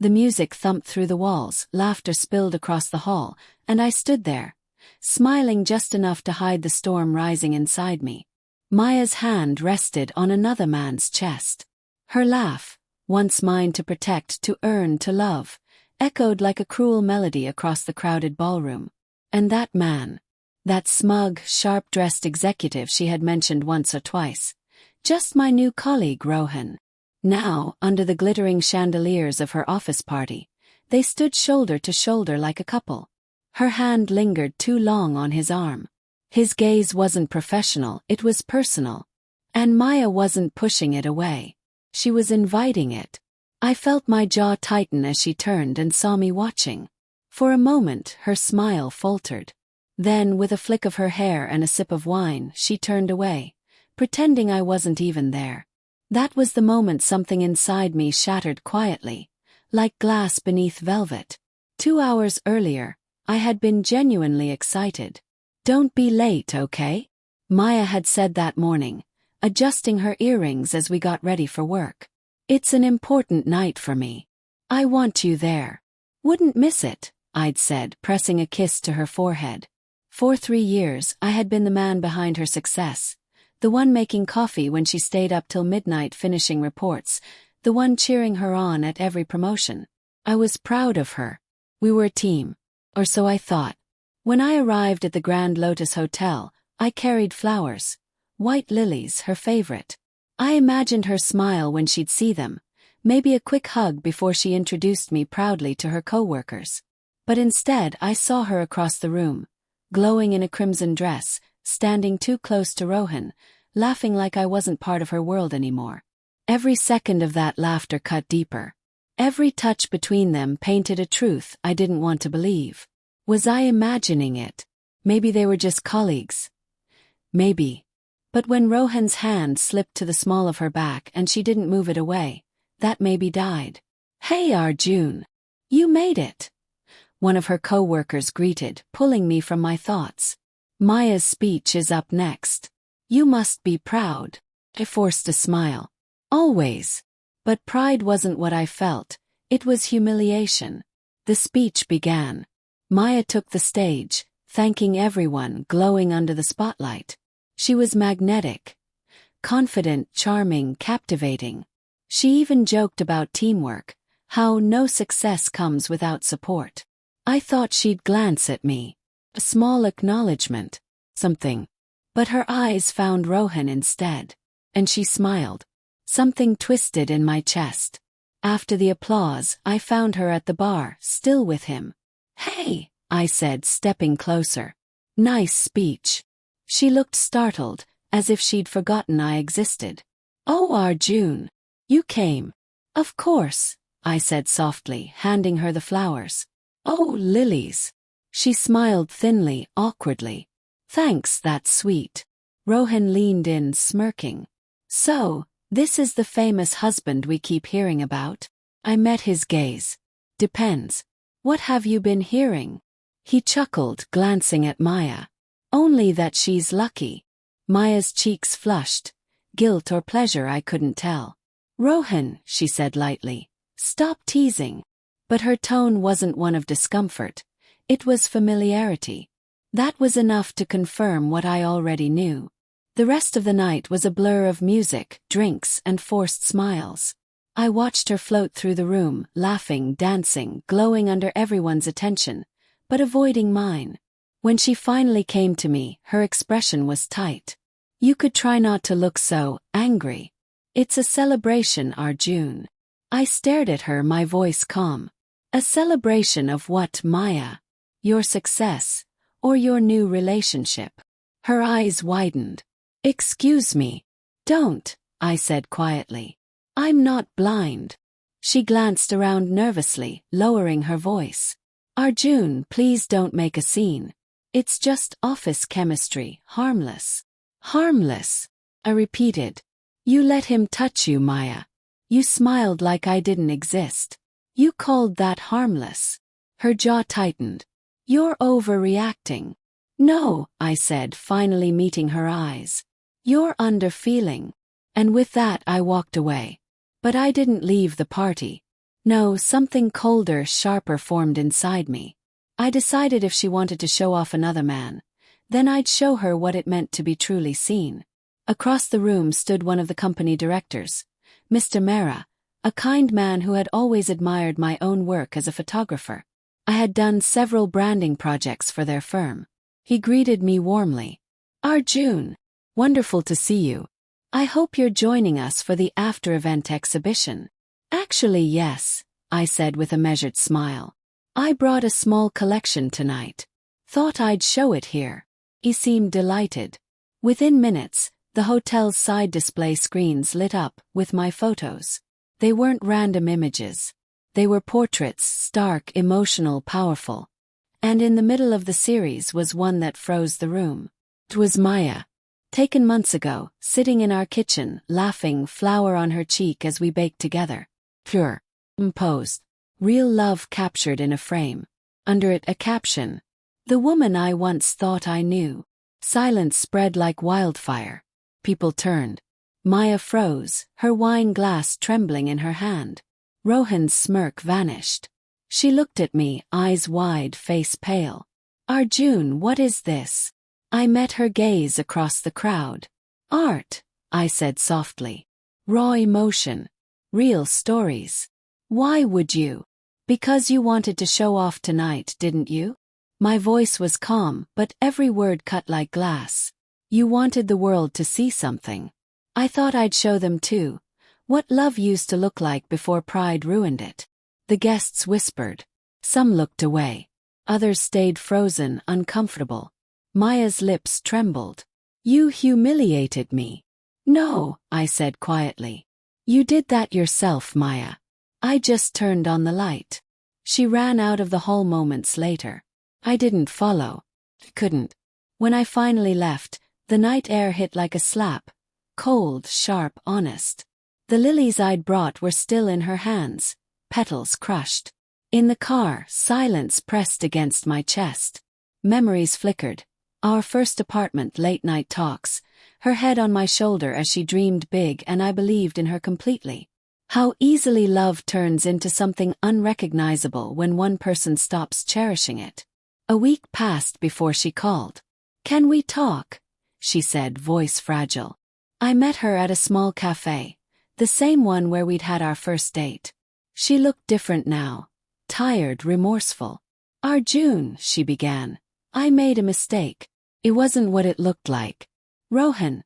The music thumped through the walls, laughter spilled across the hall, and I stood there, smiling just enough to hide the storm rising inside me. Maya's hand rested on another man's chest. Her laugh, once mine to protect, to earn, to love, echoed like a cruel melody across the crowded ballroom. And that man, that smug, sharp-dressed executive she had mentioned once or twice, just my new colleague Rohan. Now, under the glittering chandeliers of her office party, they stood shoulder to shoulder like a couple. Her hand lingered too long on his arm. His gaze wasn't professional, it was personal. And Maya wasn't pushing it away. She was inviting it. I felt my jaw tighten as she turned and saw me watching. For a moment, her smile faltered. Then, with a flick of her hair and a sip of wine, she turned away, pretending I wasn't even there. That was the moment something inside me shattered quietly, like glass beneath velvet. 2 hours earlier, I had been genuinely excited. "Don't be late, okay?" Maya had said that morning, adjusting her earrings as we got ready for work. "It's an important night for me. I want you there." "Wouldn't miss it," I'd said, pressing a kiss to her forehead. For 3 years, I had been the man behind her success, the one making coffee when she stayed up till midnight finishing reports, the one cheering her on at every promotion. I was proud of her. We were a team. Or so I thought. When I arrived at the Grand Lotus Hotel, I carried flowers. White lilies, her favorite. I imagined her smile when she'd see them, maybe a quick hug before she introduced me proudly to her co-workers. But instead I saw her across the room, glowing in a crimson dress, standing too close to Rohan, laughing like I wasn't part of her world anymore. Every second of that laughter cut deeper. Every touch between them painted a truth I didn't want to believe. Was I imagining it? Maybe they were just colleagues. Maybe. But when Rohan's hand slipped to the small of her back and she didn't move it away, that maybe died. "Hey Arjun! You made it!" One of her co-workers greeted, pulling me from my thoughts. "Maya's speech is up next. You must be proud." I forced a smile. "Always." But pride wasn't what I felt, it was humiliation. The speech began. Maya took the stage, thanking everyone, glowing under the spotlight. She was magnetic, confident, charming, captivating. She even joked about teamwork, how no success comes without support. I thought she'd glance at me. A small acknowledgement. Something. But her eyes found Rohan instead. And she smiled. Something twisted in my chest. After the applause, I found her at the bar, still with him. "Hey," I said, stepping closer. "Nice speech." She looked startled, as if she'd forgotten I existed. "Oh Arjun, you came." "Of course," I said softly, handing her the flowers. "Oh, lilies." She smiled thinly, awkwardly. "Thanks, that's sweet." Rohan leaned in, smirking. "So, this is the famous husband we keep hearing about?" I met his gaze. "Depends. What have you been hearing?" He chuckled, glancing at Maya. "Only that she's lucky." Maya's cheeks flushed. Guilt or pleasure I couldn't tell. "Rohan," she said lightly, "stop teasing." But her tone wasn't one of discomfort. It was familiarity. That was enough to confirm what I already knew. The rest of the night was a blur of music, drinks, and forced smiles. I watched her float through the room, laughing, dancing, glowing under everyone's attention, but avoiding mine. When she finally came to me, her expression was tight. "You could try not to look so angry. It's a celebration, Arjun." I stared at her, my voice calm. "A celebration of what, Maya? Your success, or your new relationship?" Her eyes widened. "Excuse me." "Don't," I said quietly. "I'm not blind." She glanced around nervously, lowering her voice. "Arjun, please don't make a scene. It's just office chemistry, harmless." "Harmless," I repeated. "You let him touch you, Maya. You smiled like I didn't exist. You called that harmless." Her jaw tightened. "You're overreacting." "No," I said, finally meeting her eyes. "You're underfeeling." And with that I walked away. But I didn't leave the party. No, something colder, sharper formed inside me. I decided if she wanted to show off another man, then I'd show her what it meant to be truly seen. Across the room stood one of the company directors, Mr. Mehra, a kind man who had always admired my own work as a photographer. I had done several branding projects for their firm. He greeted me warmly. Arjun, wonderful to see you. I hope you're joining us for the after-event exhibition. Actually, yes, I said with a measured smile. I brought a small collection tonight. Thought I'd show it here. He seemed delighted. Within minutes, the hotel's side display screens lit up with my photos. They weren't random images. They were portraits, stark, emotional, powerful. And in the middle of the series was one that froze the room. It was Maya. Taken months ago, sitting in our kitchen, laughing, flower on her cheek as we baked together. Pure. Imposed. Real love captured in a frame. Under it a caption. The woman I once thought I knew. Silence spread like wildfire. People turned. Maya froze, her wine glass trembling in her hand. Rohan's smirk vanished. She looked at me, eyes wide, face pale. Arjun, what is this? I met her gaze across the crowd. Art, I said softly. Raw emotion. Real stories. Why would you? Because you wanted to show off tonight, didn't you? My voice was calm, but every word cut like glass. You wanted the world to see something. I thought I'd show them too. What love used to look like before pride ruined it. The guests whispered. Some looked away. Others stayed frozen, uncomfortable. Maya's lips trembled. You humiliated me. No, I said quietly. You did that yourself, Maya. I just turned on the light. She ran out of the hall moments later. I didn't follow. Couldn't. When I finally left, the night air hit like a slap. Cold, sharp, honest. The lilies I'd brought were still in her hands, petals crushed. In the car, silence pressed against my chest. Memories flickered. Our first apartment, late-night talks, her head on my shoulder as she dreamed big, and I believed in her completely. How easily love turns into something unrecognizable when one person stops cherishing it. A week passed before she called. Can we talk? She said, voice fragile. I met her at a small cafe, the same one where we'd had our first date. She looked different now, tired, remorseful. Arjun, she began. I made a mistake. It wasn't what it looked like. Rohan.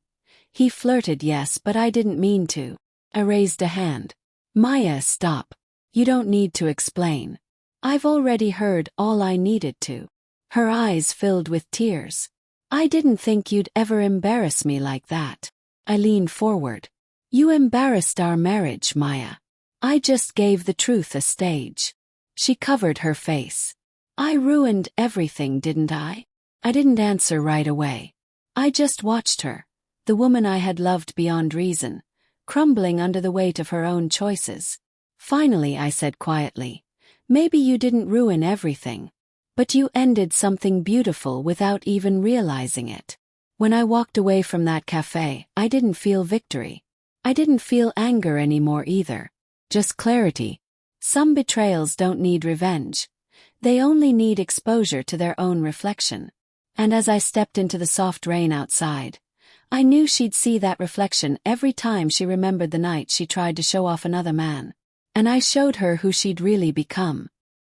He flirted, yes, but I didn't mean to. I raised a hand. Maya, stop. You don't need to explain. I've already heard all I needed to. Her eyes filled with tears. I didn't think you'd ever embarrass me like that. I leaned forward. You embarrassed our marriage, Maya. I just gave the truth a stage. She covered her face. I ruined everything, didn't I? I didn't answer right away. I just watched her, the woman I had loved beyond reason, crumbling under the weight of her own choices. Finally, I said quietly, maybe you didn't ruin everything, but you ended something beautiful without even realizing it. When I walked away from that cafe, I didn't feel victory. I didn't feel anger anymore either. Just clarity. Some betrayals don't need revenge. They only need exposure to their own reflection. And as I stepped into the soft rain outside, I knew she'd see that reflection every time she remembered the night she tried to show off another man. And I showed her who she'd really become.